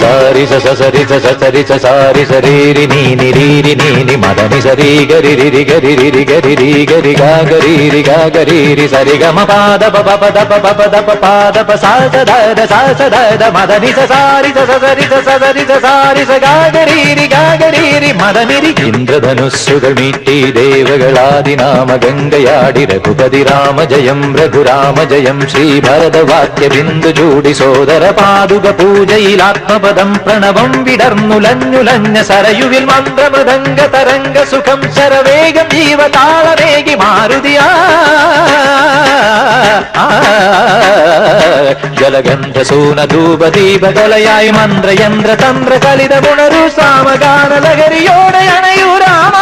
సారి సరి సరి సారి సరి నీ నిరి నీ మదని సరి గరి రి గరి రి గరి రి గరి గా గరి రి సరి గమ పాద ప పద ప పద ప పాద ప సా స ద మదని సారి సరి సారి స గా గరి രി മദനിരി ഇന്ദ്രധനുസ്സുകൾ മീട്ടി ദേവകളാദിനാമ ഗംഗയാടി രഘുപതി രാമജയം രഘുരാമജയം ശ്രീഭരതവാക്യ ബിന്ദു ചൂടി സോദര പാദുക പൂജയിൽ ആത്മപദം പ്രണവം വിടർന്നുലഞ്ഞുലഞ്ഞ സരയുവിൽ മന്ത്രമൃദംഗ തരംഗ സുഖം ശരവേഗം ജീവതാളവേഗി മാരുതിയാ ജലഗന്ധ സൂന ധൂപ ദീപകലയായി മന്ത്രയന്ത്ര തന്ത്ര കലിത പുണരു സാമഗാന ലഹരിയോടെ അണയൂ രാമ